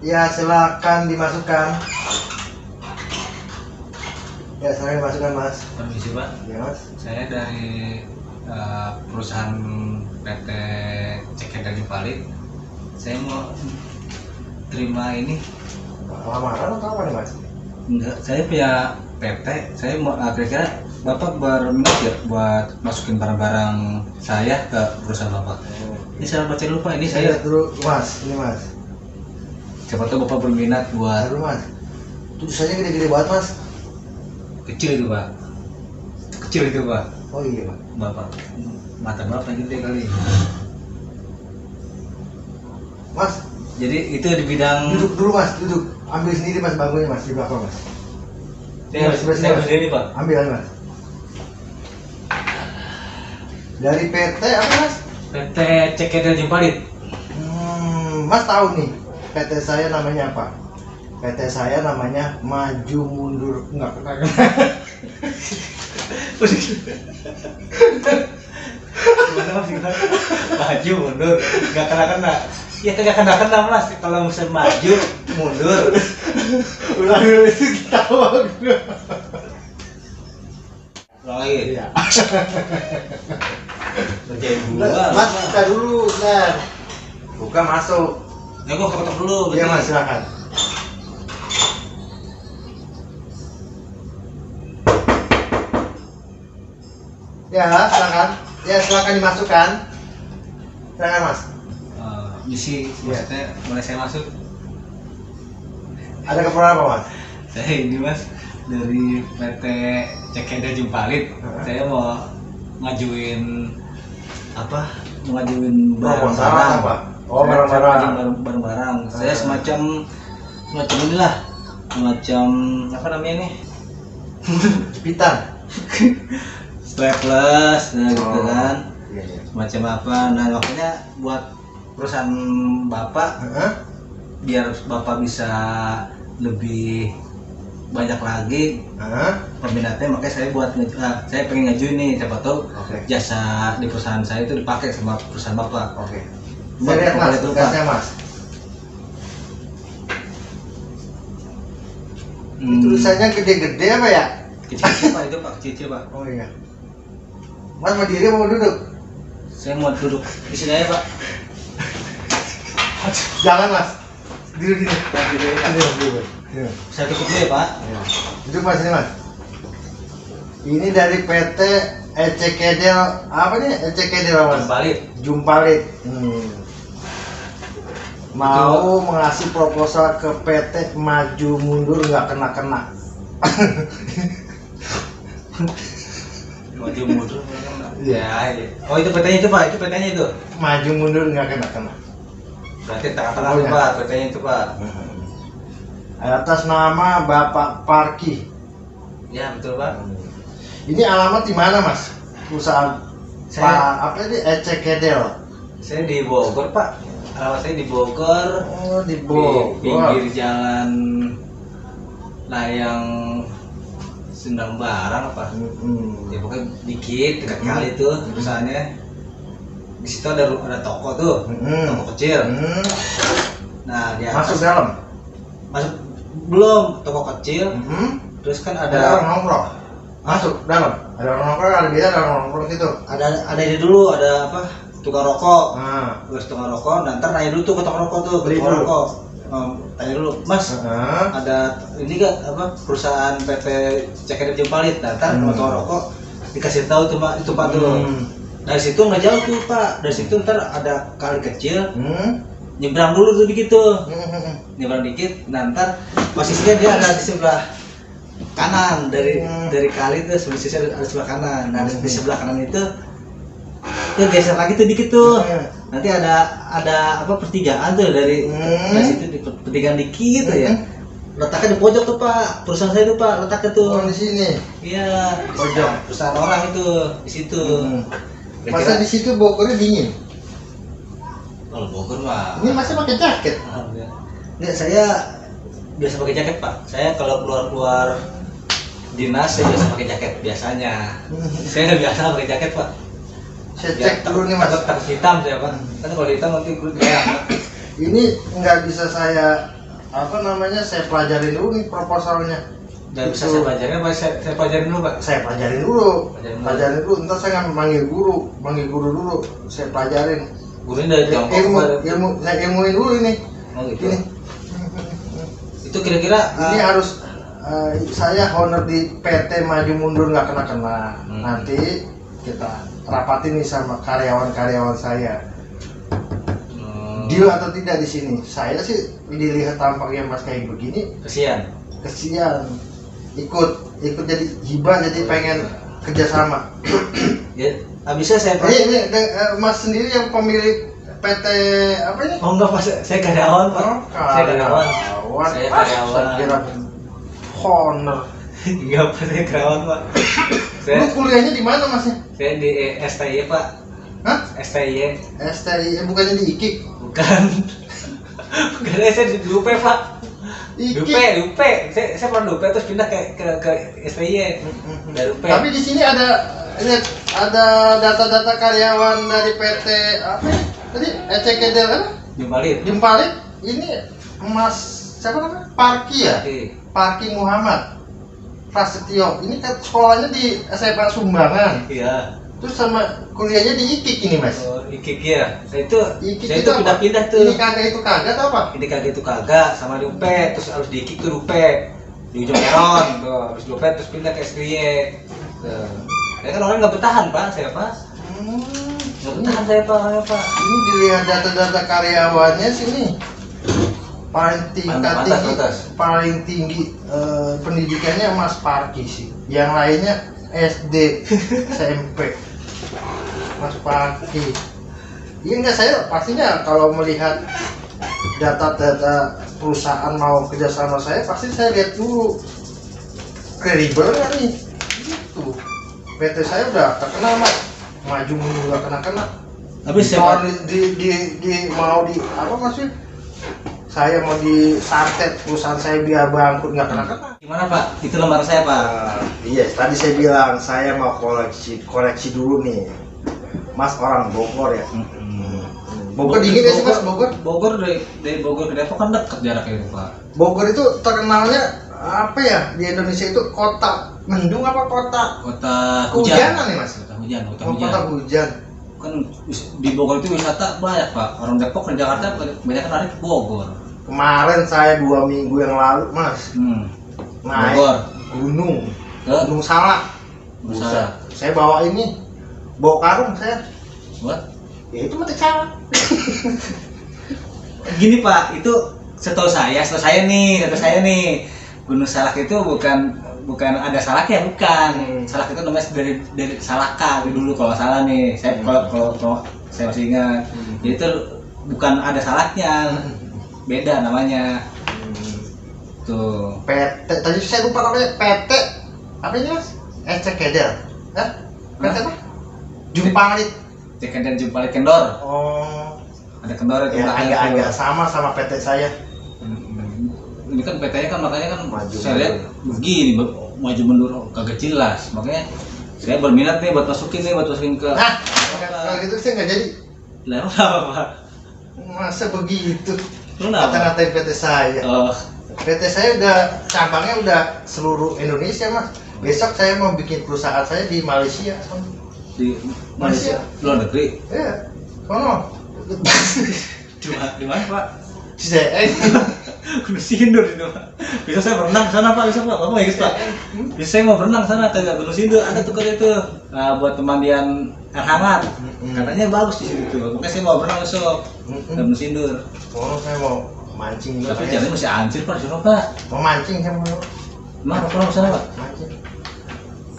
Ya, silakan dimasukkan. Ya, silakan dimasukkan, Mas. Permisi Pak. Ya, Mas. Saya dari perusahaan PT Cekeda Jupalit. Saya mau terima ini. Lamaran atau apa nih, Mas? Enggak, saya punya PT. Saya mau kira-kira Bapak berminat ya buat masukin barang-barang saya ke perusahaan Bapak. Ini saya baca lupa, ini Saya saya dulu, Mas. Ini, Mas. siapa tahu Bapak berminat buat Dulu, Mas. Tulisannya gede-gede banget, Mas. kecil itu Pak. Kecil itu Pak. Oh iya, Pak. Bapak mata Bapak gede kali. Mas, Jadi itu di bidang duduk dulu, Mas. Duduk. Ambil sendiri, Mas, bangkunya, Mas, di belakang, Mas. saya berdiri Pak. Ambil aja, Mas. Dari PT apa, Mas? PT Cekeda Jupalit. Mas tahu nih, PT saya namanya apa? PT saya namanya Maju Mundur. Enggak kena. Maju mundur nggak kena ya kagak kena Mas kalau bisa maju mundur. Udah dulu itu kita tahu. Ulang lagi Iya. kerjain gua Mas, kita dulu, Ner. Buka masuk. ya gua ketok dulu. Iya, Mas, silakan. Ya, silakan. Ya, silakan dimasukkan. Silakan, Mas. Misi maksudnya mulai saya masuk. Ada keperluan apa, Mas? Saya ini Mas dari PT Cekeda Jupalit. Saya mau ngajuin apa? Ngajuin Proposal apa? Oh, barang-barang. Barang-barang. Saya semacam inilah, semacam apa namanya nih? Jepitan. Strapless, nah gitu kan. Iya, iya. Semacam apa? Nah makanya buat perusahaan Bapak biar Bapak bisa lebih banyak lagi peminatnya, makanya saya buat saya pengen ngajuin nih, siapa tahu jasa di perusahaan saya itu dipakai sama perusahaan Bapak. Oke. Saya lihat, Mas, tugasnya, Mas. Tulisannya gede-gede apa ya? Kecil-kecil Pak, itu Pak, kecil Pak. Oh iya. Mas mau diri mau duduk? Saya mau duduk di sini aja Pak. Jangan, Mas. Duduk gini. Duduk. Saya tutup dulu ya Pak. Ya. Duduk, Mas, ini, Mas. Ini dari PT Ecekedel apa nih? Ecekedel apa, Mas? Jumpalit. Jumpalit. Mau mengasih proposal ke PT Maju Mundur nggak kena-kena. Maju mundur. Ya. Oh itu PT-nya itu Pak, itu PT-nya itu. Maju Mundur nggak kena-kena. Berarti tengah-tengah tuh Pak, PT-nya itu Pak. Atas nama Bapak Parki. Ya betul Pak. Ini alamat di mana, Mas? Perusahaan apa ini? Ecekedel. Saya di Bogor Pak. Alamat saya di Bogor. Oh, di Bogor. Di pinggir jalan layang Sendang Barang apa? Ya pokoknya dikit dekat kali itu perusahaannya. Di situ ada toko tuh, toko kecil. Nah di atas Masuk dalam. masuk belum toko kecil. Terus kan Ada orang nongkrong. Masuk dalam. Ada orang nongkrong, ada biasa ada orang nongkrong gitu. ada ini dulu, ada apa? Tukang rokok. Terus Tukang rokok, dan ntar nanya dulu tuh ke tukang rokok tuh, Beli tukang dulu. rokok. Tanya dulu, Mas, ada ini gak apa perusahaan PT Cekeda Jumpalit? Ntar sama tukang rokok dikasih tahu tuh Pak, itu Pak tuh. Dari situ nggak jauh tuh Pak, dari situ ntar ada kali kecil. Nyebrang dulu tuh dikit tuh, nyebrang dikit. Nah ntar posisinya dia ada di sebelah kanan dari kali itu, posisinya ada sebelah kanan. Nah di sebelah kanan itu geser lagi tuh dikit tuh. Nanti ada apa pertigaan tuh dari situ, di pertigaan dikit tuh ya. Letaknya di pojok tuh Pak, perusahaan saya tuh Pak, letaknya tuh. Oh, di sini. Iya, pojok perusahaan orang itu di situ. Masa di situ Bogornya dingin? Kalau Bogor mah. Ini masih pakai jaket. Enggak, saya biasa pakai jaket Pak. Saya kalau keluar dinas saya biasa pakai jaket biasanya. Saya nggak biasa pakai jaket Pak. Saya cek dulu nih, Mas. Takut hitam saya Pak. Kan kalau hitam nanti kulit merah. Ini nggak bisa saya apa namanya, saya pelajarin dulu nih proposalnya. Dan bisa saya pelajarin apa saya pelajarin dulu Pak? Saya pelajarin dulu. Ntar saya nggak manggil guru dulu, saya pelajarin. Gurunya dari Tiongkok. Saya ilmuin dulu ini. Oh gitu. Ini. Itu kira-kira Ini harus saya honor di PT Maju Mundur nggak kena. Nanti kita rapatin nih sama karyawan saya. Deal atau tidak di sini? Saya sih dilihat tampaknya Mas kayak begini. Kesian. Ikut jadi hibah, jadi pengen kerjasama. Ya, habisnya saya ini Mas sendiri yang pemilik PT apa ini? Oh enggak Mas, saya karyawan Pak. Saya karyawan. Saya karyawan. Kira honor. Enggak Pak, saya karyawan Pak. Lu kuliahnya di mana Masnya? Saya di STY Pak. Hah? STY. Bukannya di IKIK? Bukan. Bukan, saya di UP Pak. Di UP. Saya pernah di UP terus pindah ke STY. Dari UP. Tapi di sini ada data-data karyawan dari PT apa ya? Tadi Ecekedel apa? Jumpalit. Ini Mas siapa namanya? Parki ya? Parki Muhammad Prasetyo. Ini kan sekolahnya di SMA Sumbangan. Iya. Terus sama kuliahnya di IKIK ini Mas. Oh, IKIK ya. Saya itu IKIK pindah-pindah tuh. Ini kagak itu kagak atau apa? Ini kagak itu kagak sama di UP, terus harus di IKIK tuh UP. Di ujung peron tuh, habis di UP terus pindah ke STY. Tuh. Ya kan orang nggak bertahan Pak, saya Pak. Nggak bertahan saya Pak, orangnya Pak. Ini dilihat data-data karyawannya sini. Paling tinggi pendidikannya Mas Parki sih. Yang lainnya SD, SMP. Mas Parki. Iya enggak, saya pastinya kalau melihat data-data perusahaan mau kerjasama saya, pasti saya lihat dulu kredibel nggak nih. Gitu. PT saya udah terkenal Mas, Maju Mundur nggak kena. Tapi saya mau di apa maksudnya? Saya mau disantet perusahaan saya biar bangkrut nggak kena. Gimana Pak? Itu lembar saya Pak. Iya, tadi saya bilang saya mau koreksi dulu nih. Mas orang Bogor ya. Bogor dingin ya sih Mas, Bogor dari Bogor ke Depok kan dekat jaraknya itu Pak. Bogor itu terkenalnya apa ya di Indonesia itu, kota mendung apa kota hujan? Hujanan nih Mas. Kota hujan. Kan di Bogor itu wisata banyak Pak. Orang Depok ke Jakarta banyak lari ke Bogor. Kemarin saya 2 minggu yang lalu Mas naik Bogor. Gunung Salak. Saya bawa karung saya. Buat? Ya itu mati salah. Gini Pak, itu setahu saya nih Gunung Salak itu bukan ada salaknya, bukan. Salak itu namanya dari Salaka dulu kalau salah nih. Saya kalau saya masih ingat. Jadi itu bukan ada salaknya. Beda namanya. Tuh. PT tadi saya lupa namanya, PT apa ini Mas? Ecekedel. PT apa? Jumpalit. Ecekedel Jumpalit Kendor. Oh. Ada Kendor itu. Ya, agak sama PT saya. Ini kan PT-nya kan makanya kan maju saya lihat begini maju mundur kagak jelas, makanya saya berminat nih buat masukin ke. Kalau gitu saya nggak jadi. Lah apa Pak? Masa begitu? Kata-katain PT saya. PT saya udah cabangnya udah seluruh Indonesia Mas. Besok saya mau bikin perusahaan saya di Malaysia. Di Malaysia? Luar negeri? Iya. Kono. Di mana Pak? Di CN. Gunung Sindur itu Pak. Bisa saya berenang sana Pak, bisa Pak. Bapak mau ikut Pak? Bisa saya mau berenang sana ke Gunung Sindur, ada tuh itu. Buat pemandian air hangat. Katanya bagus di situ tuh. Makanya saya mau berenang besok ke Gunung Sindur. Oh, saya mau mancing juga. Tapi jalannya masih hancur Pak, di sana Pak. Mau mancing saya mau. Emang ada kolam di sana Pak? Mancing.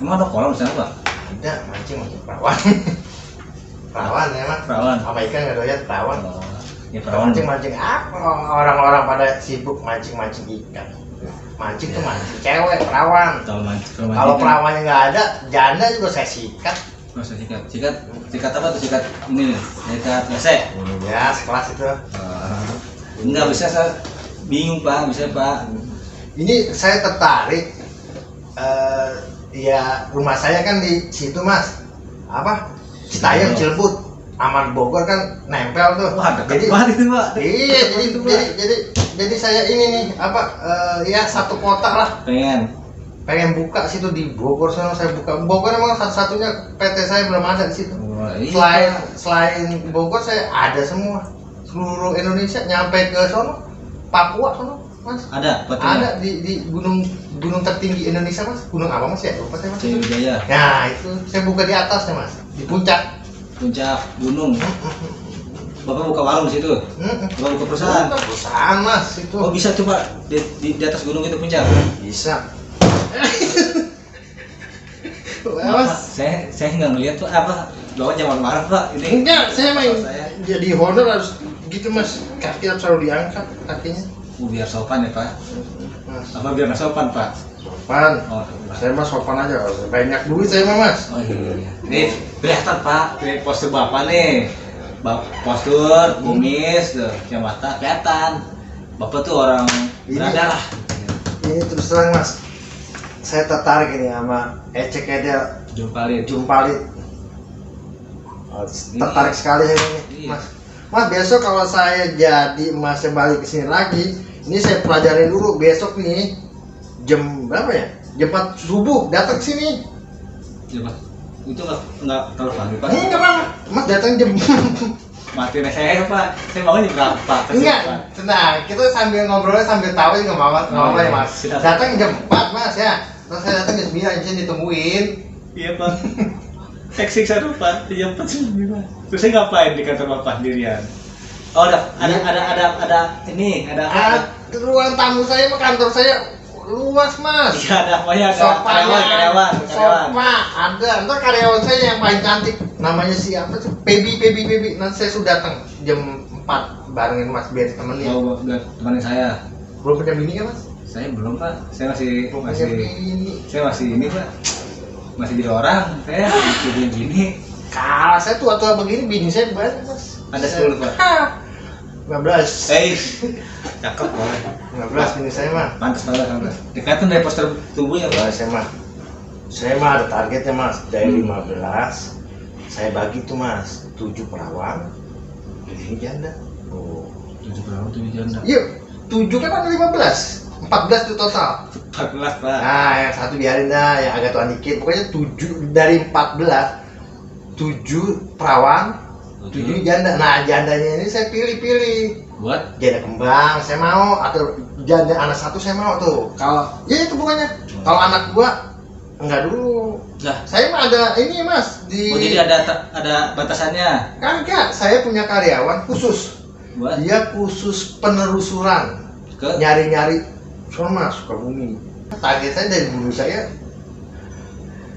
Emang ada kolam di sana Pak? Tidak, mancing perawan. Perawan ya Mas. Perawan. Sama ikan nggak doyan perawan. Ya perawan. Mancing apa? Orang-orang pada sibuk mancing ikan. Mancing tuh mancing cewek perawan. Kalau perawannya nggak ada, janda juga saya sikat. Saya sikat apa tuh? Sikat ini, sikat gesek. Ya, sekelas itu. Nggak bisa, saya bingung Pak, bisa Pak. Ini saya tertarik. Ya rumah saya kan di situ Mas. Apa? Citayam, Cilebut. Aman Bogor kan nempel tuh. Wah, dekat banget itu, Pak. Iya, jadi saya ini nih ya satu kota lah. Pengen buka situ di Bogor sana, saya buka. Bogor emang satu-satunya PT saya belum ada di situ. Selain Bogor saya ada semua. Seluruh Indonesia nyampe ke sono, Papua sono, Mas. Ada di gunung tertinggi Indonesia, Mas. Gunung apa, Mas ya? Lupa saya, Mas. Sriwijaya. Nah, itu saya buka di atasnya, Mas. Di puncak gunung. Bapak buka warung di situ. Bapak buka perusahaan. Perusahaan, Mas, itu. Oh, bisa tuh, Pak. Di atas gunung itu puncak. Bisa. Mas, saya nggak ngeliat tuh apa bawa zaman marah, Pak. Ini enggak, saya main jadi honor harus gitu, Mas. Kaki harus selalu diangkat kakinya. Biar sopan ya, Pak. Mas. Apa biar nggak sopan, Pak? Sopan. Oh, saya mah sopan aja. Banyak duit saya mah, Mas. Oh iya. Nih, kelihatan, Pak. Ini postur Bapak nih. Postur, kumis, tuh, mata kelihatan. Bapak tuh orang berada lah. Ini terus terang, Mas. Saya tertarik ini sama Ecek Edel Jumpalit. Tertarik sekali saya ini, Mas. Mas, besok kalau saya jadi Masnya balik ke sini lagi, ini saya pelajarin dulu besok nih jam berapa ya? Jam 4 subuh datang ke sini. Ya, Mas. Itu nggak terlalu pagi, Pak. Enggak, Pak. Mas datang jam Mati saya, Pak. Saya bangun jam berapa? Enggak, tenang. Kita sambil ngobrolnya sambil tahu nggak apa-apa ya, Mas. Datang jam 4, Mas ya. Terus saya datang jam 9, saya ditungguin. Iya, Pak. Seksi saya lupa di jam 4 sih, Pak. Terus saya ngapain di kantor Bapak sendirian? Oh, ada ini, ada ruang tamu saya, kantor saya luas, Mas. Iya, ada apanya? Ada karyawan. Sofa ada. Ntar karyawan saya yang paling cantik namanya siapa sih? Baby. Nanti saya sudah datang jam 4 barengin Mas biar ditemenin. Oh, biar temenin saya. Belum punya bini kan, Mas? Saya belum, Pak. Saya masih ini, Pak. Masih jadi orang. Saya masih gini. Kalau saya tua-tua begini bini saya banyak, Mas. Ada 10, Pak. 15. Cakep, boleh. 15 bini saya mah. Pantas. Dikatakan dari poster tubuhnya, Pak. Saya mah ada targetnya, Mas. Dari 15 saya bagi tuh, Mas. 7 perawan, 7 janda. Oh, 7 perawan, 7 janda. Iya, 7 kan ada 15. 14 itu total. 14, Pak. Nah, yang satu biarin dah, yang agak tuan dikit. Pokoknya 7 dari 14, 7 perawan, 7 janda. Nah, jandanya ini saya pilih-pilih. Buat Janda kembang saya mau, atau janda anak satu saya mau tuh. Kalau ya itu pokoknya. Kalau anak gua enggak dulu. Lah, saya mah ada ini, Mas, di. oh, jadi ada batasannya. Kan enggak, saya punya karyawan khusus. Buat Dia khusus penelusuran. ke Nyari-nyari sono, Mas, ke bumi. Target saya dari dulu saya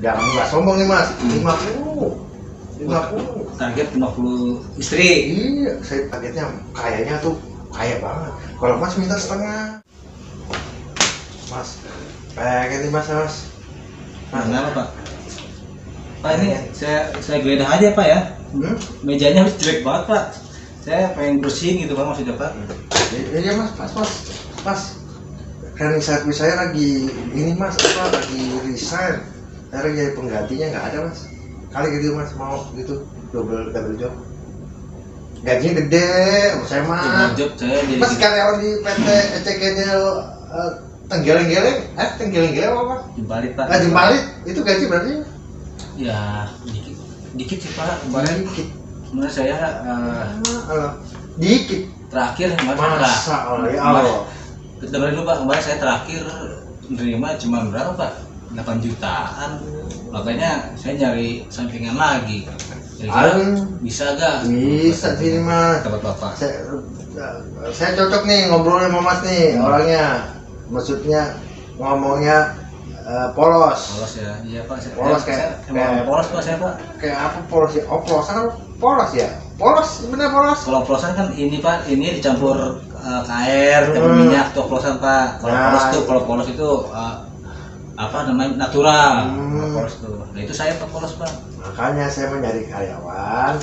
jangan nggak sombong nih, Mas. 50 target 50 istri. Iya, saya targetnya kayaknya tuh kaya banget. Kalau Mas minta setengah, Mas pengen nih, Mas. Kenapa, Pak? Pak, ini saya geledah aja, Pak ya. Mejanya harus jelek banget, Pak. Saya pengen bersihin gitu, Pak, maksudnya, Pak. Iya, Mas, pas. Kan servis saya lagi ini, Mas, lagi resign. Saya lagi jadi penggantinya nggak ada, Mas. Kali gitu, Mas, mau gitu double job. Gajinya gede, saya mah. Job saya jadi Mas karyawan di PT ECKD Tenggeleng-geleng apa? Jumpalit, Pak. Jumpalit itu gaji berarti? Ya, dikit sih, Pak. Kemarin Dikit. Sebenarnya saya dikit. terakhir kemarin Masa ya Allah. Dengerin dulu, Pak. Kemarin saya terakhir menerima cuma berapa, Pak? 8 jutaan. Makanya saya nyari sampingan lagi. Kira-kira bisa gak? Bisa sini, Mas. Dapat Bapak. Saya cocok nih ngobrol sama Mas nih orangnya. Maksudnya ngomongnya polos. Polos ya. Iya, Pak. Polos kayak polos, Pak, saya, Pak. Kayak apa polos ya? Oplosan apa polos ya? Polos, bener polos. Kalau oplosan kan ini, Pak, ini dicampur ke air, dicampur minyak tuh oplosan, Pak. Kalau polos itu apa namanya, natural. Polos tuh. Nah, itu saya, Pak, polos, Pak. Makanya saya mau nyari karyawan.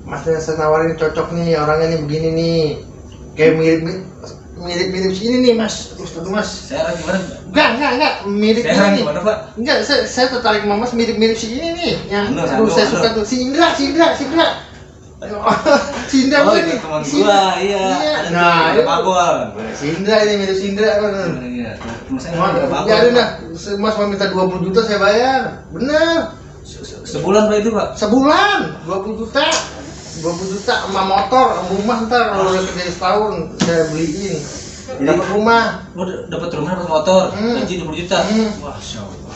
Masnya saya nawarin cocok nih orangnya nih begini nih. Kayak mirip sini nih, Mas. Terus Mas. Saya orang gimana? Enggak, mirip saya orang ini. Gimana, Pak? Enggak, saya tertarik sama Mas mirip si ini nih. Yang saya suka tuh si Indra. Sindra Oh, ini itu teman gua, iya. Ada nah di Bagol. Sindra ini mirip Sindra kan. Iya, teman saya Mas, di Bagol. ya dah, Mas mau minta 20 juta saya bayar. Bener. Sebulan Pak itu, Pak. Sebulan 20 juta. 20 juta sama motor, rumah ntar kalau udah kerja setahun saya beliin. Dapat rumah. Lu dapat rumah, dapat motor, gaji 20 juta. Wah, Masyaallah.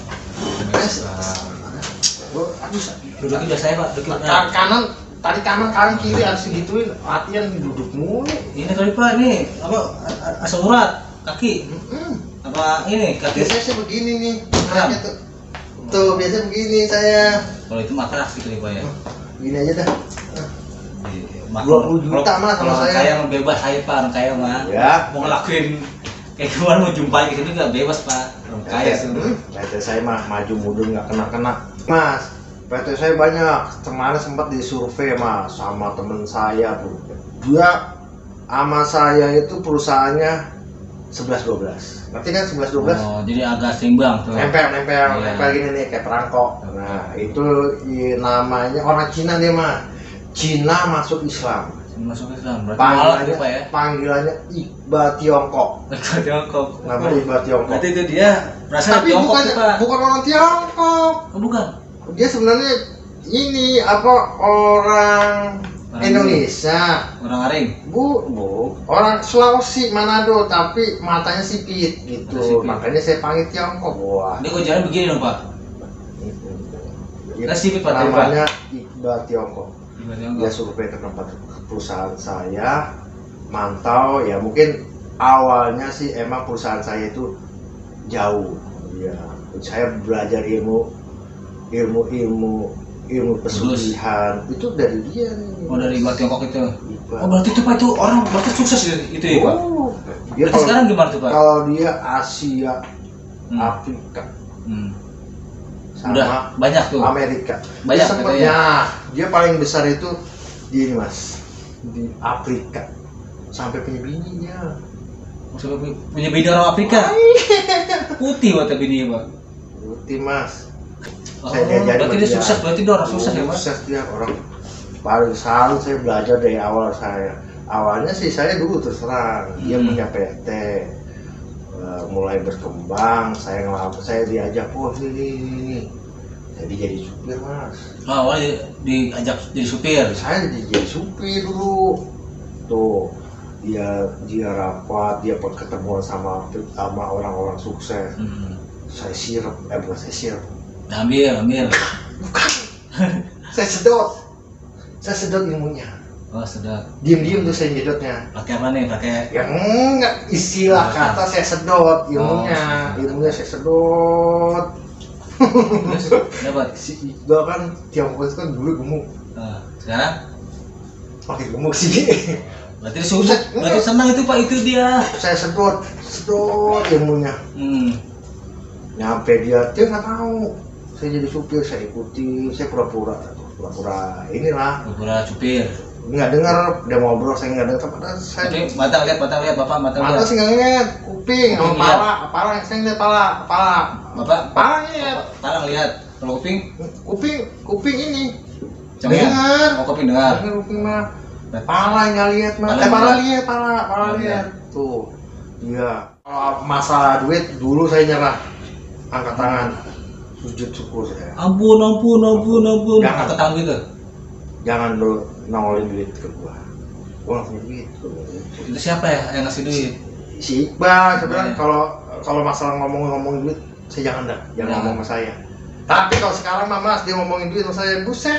Aduh, Duduknya udah saya, Pak. Duduknya. kanan, tadi kanan kiri harus digituin. Latihan duduk mulu. Ini kali Pak, nih apa asam urat kaki. Apa ini kaki? Biasanya sih begini nih. Kram. Tuh biasanya begini saya. Kalau itu matras gitu nih Pak ya. Gini aja dah. 20 juta mah sama saya. Kaya mah bebas saya Pak, orang kaya mah. Ya. Mau ngelakuin kayak gimana mau jumpai gitu nggak bebas Pak. Orang kaya sih. PT saya mah maju mundur nggak kena. Mas, PT saya banyak. Kemarin sempat disurvei mas sama temen saya tuh. Dia sama saya itu perusahaannya 11-12. Ngerti kan 11-12? Oh, jadi agak seimbang tuh. Nempel Iya. gini nih kayak perangkok. Nah, itu namanya orang Cina dia mah. Cina masuk Islam. Masuk Islam. Berarti malak tuh Pak ya. Panggilannya Iqbal Tiongkok. Iqbal Tiongkok. Namanya Iqbal Tiongkok. Berarti itu dia berasal Tapi dari Tiongkok tuh Pak. bukan orang Tiongkok. Oh, bukan. Dia sebenarnya ini apa orang Indonesia. Orang Aring. Bu, orang Sulawesi Manado tapi matanya sipit gitu. Sipit. Makanya saya panggil Tiongkok. Wah. Dia kok jalan begini dong Pak. Iya, Nah, sipit Pak. namanya Iqbal Tiongkok. Iqbal Dia Tiongkok. survei ke tempat perusahaan saya, mantau ya mungkin awalnya sih emang perusahaan saya itu jauh. Ya, saya belajar ilmu pesugihan itu dari dia nih. Oh, dari Iqbal Tiongkok itu. Iqbal. Oh, berarti itu Pak itu orang berarti sukses itu ya Pak. Oh, dia Berarti sekarang gimana tuh Pak? kalau dia Asia, Afrika, sama Udah banyak tuh. Amerika. Banyak dia sempatnya, dia paling besar itu di ini mas, di Afrika sampai punya bininya. Maksudnya punya bini orang Afrika. Putih waktu bininya Pak. Putih mas. Oh, Saya diajarin berarti sama dia sukses, berarti dia orang sukses ya Pak. Sukses dia orang paling selalu saya belajar dari awal saya. Awalnya sih saya dulu terserang dia punya PT. Mulai berkembang, saya diajak, oh ini, jadi supir mas. Oh, awalnya diajak jadi supir. Saya jadi supir dulu, tuh dia rapat, dia ketemuan sama orang-orang sukses. Saya sirup, bukan saya sirup. Ambil. Bukan, saya sedot ilmunya. Oh, sedap. Diem tuh saya nyedotnya. Pakai apa nih? Pakai Ya enggak, istilah kata saya sedot ilmunya. Ilmunya saya sedot. terus dapat. Si Iqbal kan Tiongkok itu kan dulu gemuk. Sekarang Makin gemuk sih. berarti sukses. Berarti senang itu Pak, itu dia. Saya sedot ilmunya. Nyampe dia nggak tahu. Saya jadi supir, saya ikuti, saya pura-pura inilah. Pura-pura supir. Nggak dengar, dia ngobrol saya nggak dengar. Padahal saya Tapi mata lihat Bapak, mata mata lihat. sih nggak ngeliat, kuping sama pala saya ngeliat pala. Bapak Pala ngeliat. Pala lihat. Kalau Kuping ini Cengengan. dengar. Oh, kuping dengar. Kuping mah pala nggak lihat mah. Pala lihat tuh. Iya. Kalau masalah duit dulu saya nyerah, angkat tangan, sujud syukur saya. Ampun. Jangan. Angkat tangan gitu. Jangan lu nongolin duit ke gua nggak punya duit. Itu siapa ya yang ngasih duit? Si Iqbal sebenarnya kalau masalah ngomong duit saya jangan ngomong sama saya. Tapi kalau sekarang mah mas dia ngomongin duit sama saya, buset.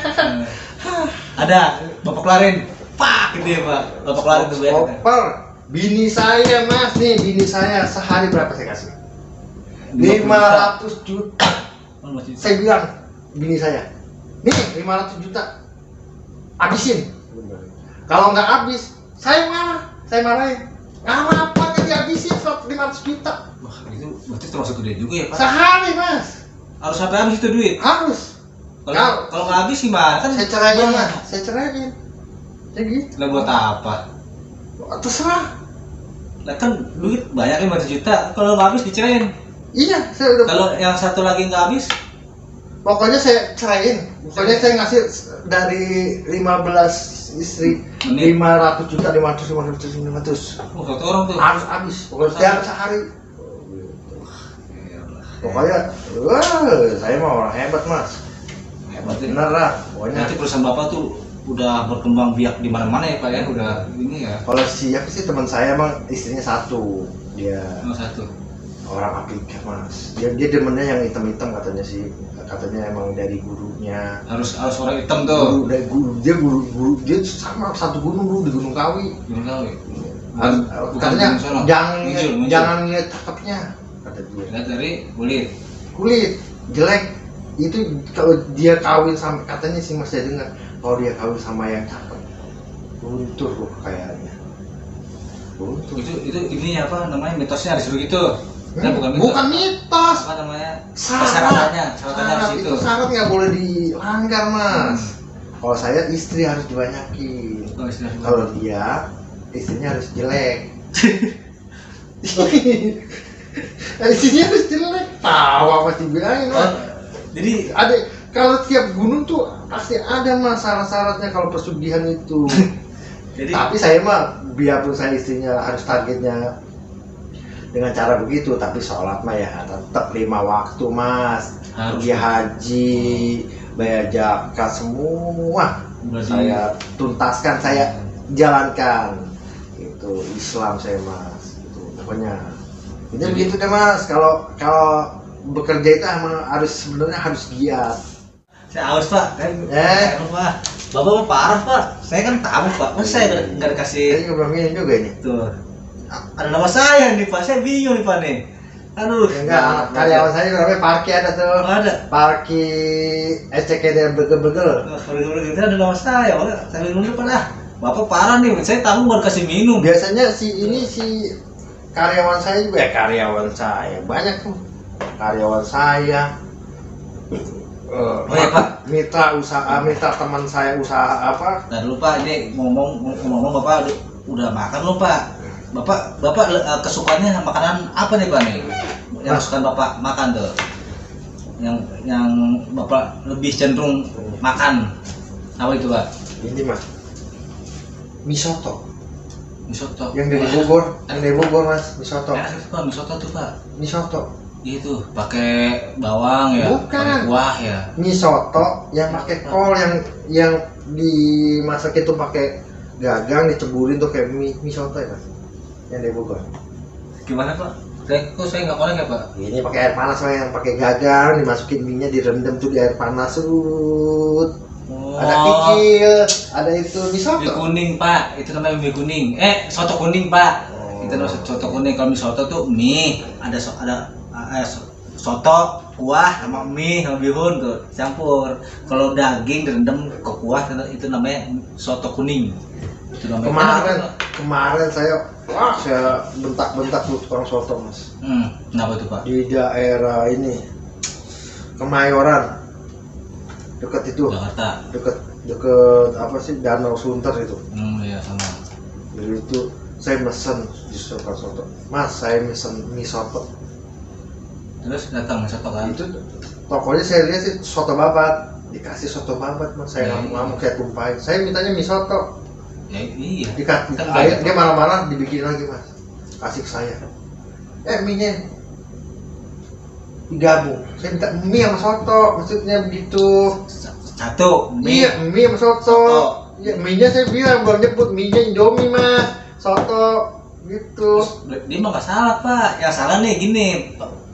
Ada Bapak Klarin. Pak gitu ya Pak. Bapak Klarin tuh ya. Koper bini saya mas nih, bini saya sehari berapa saya kasih? 500 juta. Saya bilang bini saya, nih 500 juta habisin. Kalau nggak habis saya marahin. Apa nggak dihabisin 500 juta? Wah, itu berarti termasuk gede juga ya Pak. Sehari mas. Harus sampai habis itu duit. Harus. Kalau nggak habis gimana? Kan Saya ceraiin lah. Saya ceraiin. Ya gitu. Lah buat apa? Terserah. Lah kan duit banyak 500 juta. Kalau nggak habis diceraiin. Iya, saya udah. Kalau yang satu lagi nggak habis, Pokoknya saya ceraiin. Pokoknya saya ngasih dari 15 istri 500 juta, 500. Oh, satu orang tuh. Harus habis. Pokoknya setiap sehari. Pokoknya, wah, saya mah orang hebat mas. Hebat Bener lah. Pokoknya. Nanti perusahaan bapak tuh udah berkembang biak di mana-mana ya pak ya, udah ini ya. Kalau siapa sih teman saya bang, istrinya satu. Dia Satu. orang Afrika mas. Dia demennya yang hitam-hitam katanya sih. Katanya emang dari gurunya. Harus orang hitam tuh. Dari guru dia sama satu gunung dulu di Gunung Kawi. Gunung Kawi. Katanya Muncul. jangan lihat cakepnya kata dia. Lihat dari Kulit jelek itu kalau dia kawin sama, katanya sih mas saya dengar kalau dia kawin sama yang cakep luntur loh kayaknya. Luntur. Itu ini apa namanya, mitosnya harus begitu. Nah, bukan mitos. Apa namanya? Syarat harus itu. Itu syarat nggak boleh dilanggar mas. Kalau saya istri harus dibanyakin. Kalau dia istrinya harus jelek. Istrinya harus jelek. Tawa pasti bilangin mas. Jadi ada kalau tiap gunung tuh pasti ada mas syarat-syaratnya kalau pesugihan itu. Jadi, tapi saya mah biarpun saya istrinya harus targetnya dengan cara begitu, tapi sholat mah ya tetap 5 waktu mas. Pergi haji, bayar zakat semua. Saya tuntaskan, saya jalankan. Itu Islam saya mas. Itu pokoknya. Ini begitu deh mas. Kalau bekerja itu harus sebenarnya harus giat. saya haus pak, pak. Bapak mah parah pak. Saya kan tamu pak. Masa saya nggak dikasih? Saya juga belum minum juga ini. Tuh. Ada nama saya nih pak. Saya bingung nih pak nih. Aduh. Enggak, karyawan saya namanya Parki ada tuh. Ada. Parki SCKD begel-begel. Itu ada nama saya. Saya minum dulu pak. Bapak parah nih. Saya tamu baru kasih minum. Biasanya si karyawan saya juga karyawan saya banyak tuh. Karyawan saya. Oh ya pak. Mitra teman saya usaha apa? Nah dulu pak, ini ngomong bapak udah makan lo pak. Bapak kesukaannya makanan apa nih pak nih? Yang suka bapak makan tuh? Yang bapak lebih cenderung makan apa itu pak? Ini mas, mie soto. Mie soto. Yang dari Bogor mas, mie soto. Enak itu pak, mie soto tuh pak. Mie soto. Itu pakai bawang ya, pakai kuah ya. Mie soto yang pakai kol yang dimasak itu pakai gagang diceburin tuh kayak mie soto ya mas. Yang dari Bogor. Gimana pak? Saya nggak konek ya pak. Ini pakai air panas mas, yang pakai gagang dimasukin minyak direndam tuh di air panas surut. Ada kikil, ada itu mie soto. Mie kuning pak, itu namanya mie kuning. Soto kuning pak. Itu namanya soto kuning. Kalau mie soto tuh mie, ada soto, kuah sama mie sama bihun tuh campur. Kalau daging direndam ke kuah itu namanya soto kuning. Itu namanya kemarin saya bentak tuh tukang soto mas. Kenapa tuh pak? Di daerah ini Kemayoran, dekat itu. Jakarta. Deket apa sih, Danau Sunter itu. Iya sama. Jadi itu saya mesen di tukang soto. Mas, saya mesen mie soto. Terus datang soto kan? Itu tokonya saya lihat sih soto babat, dikasih soto babat mas. Saya ngamuk kayak tumpahin. Saya mintanya mie soto. Ya iya. Dikasih air, dia malah dibikin lagi mas. Kasih ke saya. Mie nya digabung. Saya minta mie sama soto, maksudnya begitu. Satu mie sama soto. Ya, mie nya saya bilang belum nyebut, mie nya Indomie mas, soto gitu. Dia mah nggak salah pak. Yang salah nih gini,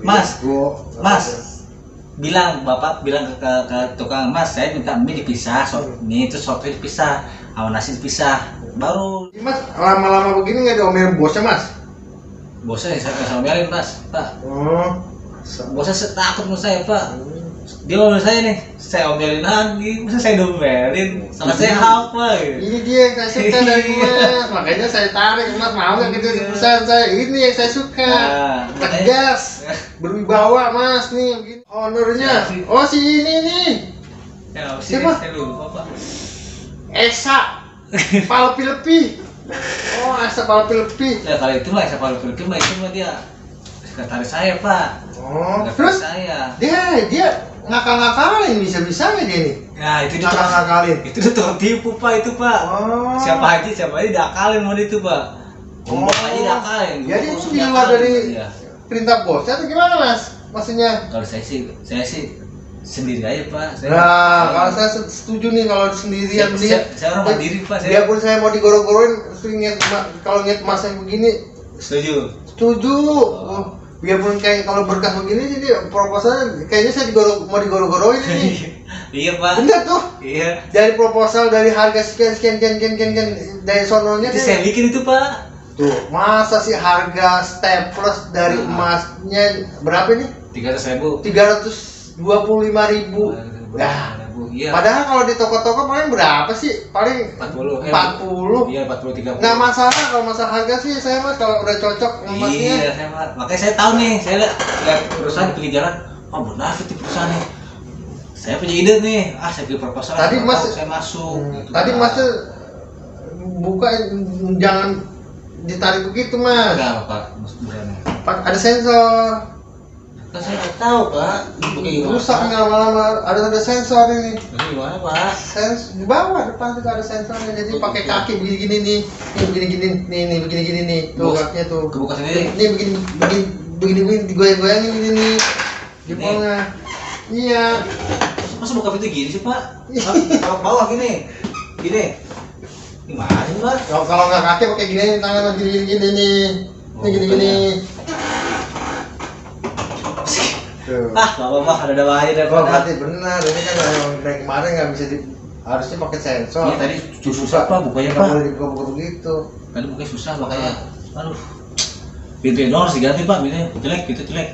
mas, bapak bilang ke tukang, mas saya minta mie dipisah, mie itu soto dipisah, sama nasi dipisah, baru. Mas lama-lama begini nggak diomelin bosnya mas? Bosnya saya omelin mas, pak. Bosnya takut sama saya pak. Dia ngomel saya nih, saya omelin lagi, masa saya domelin, salah saya apa gitu. Ini dia yang saya suka dari mas, makanya saya tarik mas, mau nggak gitu di perusahaan saya, ini yang saya suka. Tegas, berwibawa mas nih, begini. Honornya, si ini nih. Siapa? Saya lupa pak. Esa Palpi-lepi. Esa Palpi-lepi. Ya kalau itu mah Esa Palpi-lepi mah itu mah dia sekretaris saya pak. Terus saya. Dia ngakal-ngakalin bisa-bisanya dia nih. Nah itu dia Ngakal-ngakalin. itu tuh tukang tipu pak itu pak. Oh. Siapa aja diakalin mau itu pak. Gombal aja diakalin. Jadi ini di luar dari perintah bos atau gimana mas? Maksudnya? Kalau saya sih sendiri aja pak. Nah, kalau saya setuju nih kalau sendirian dia. Saya orang mandiri pak. Biarpun saya mau digorok-gorokin, kalau ngeliat mas yang begini, Setuju. Oh, biarpun kayak kalau berkas begini, jadi proposalnya kayaknya saya mau digorok-gorokin ini. Iya pak. Bener tuh. Iya. Dari proposal dari harga sekian dari sononya Itu saya bikin itu pak. tuh masa sih harga staples dari emasnya berapa nih? 300.000. 325.000. Nah, iya. padahal kalau di toko-toko paling berapa sih? Paling 40. 40. Iya 40 30. Nggak masalah kalau masalah harga sih saya mas kalau udah cocok emasnya. Iya, makanya saya tahu nih, saya lihat perusahaan di jalan, oh benar itu perusahaan nih. Saya punya ide nih, saya bikin proposal. Tadi mas, saya masuk. Gitu, tadi kan. mas buka jangan ditarik begitu mas. Enggak pak, bukan. Ada sensor. Kan saya nggak tahu pak. Rusak nggak lama-lama ada sensor ini. Gimana pak? Di bawah depan juga ada sensornya, jadi pakai kaki begini-gini nih, begini-gini nih, begini-gini nih, tuh kakinya tuh. Kebuka sendiri. Ini begini digoyang-goyangin gini nih, jempolnya. Iya. Masa buka pintu gini sih pak? Kalau bawah gini. Gimana sih pak? Kalau nggak kaki pakai gini, tangan gini-gini nih, ini gini-gini. Bapak ada aja deh. Oh, berarti benar, ini kan yang dari kemarin nggak bisa harusnya pakai sensor. Iya tadi susah pak bukanya nggak pak. boleh dibuka begitu. Tadi bukanya susah makanya. Aduh. Pintunya doang harus diganti pak, pintunya jelek,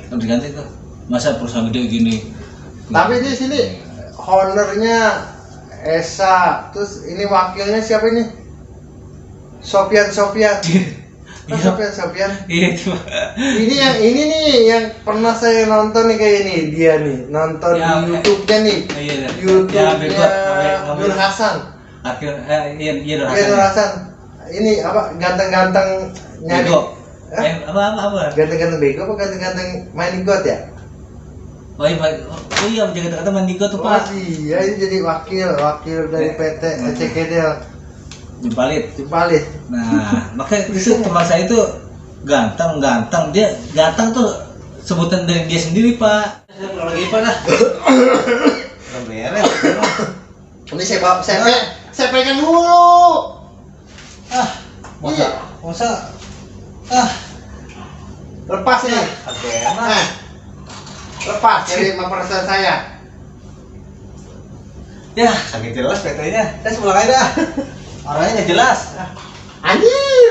harus diganti tuh. Masa perusahaan gede gini. Tapi di sini honornya Esa, terus ini wakilnya siapa ini? Sofian. Sofian. Iya itu. Ini nih yang pernah saya nonton nih kayak ini dia nih nonton Ya, di YouTube-nya nih. Iya. YouTube-nya Nur Hasan. Iya Nur Hasan. Ini apa ganteng-ganteng nyari? Bego. Apa? Ganteng-ganteng bego apa ganteng-ganteng main God ya? Oh iya jaga-jaga Mandigo tuh Oh pak. iya, ini jadi wakil dari PT CKD Jumpalit. Nah makanya itu teman saya itu ganteng dia ganteng tuh sebutan dari dia sendiri pak. Saya pulang lagi pak dah. Beres. Ini saya pegang dulu. Masa Lepas ini. Lepas dari perasaan saya. Ya sakit jelas PT-nya. Saya pulang aja dah. Orangnya nggak jelas. Anjir.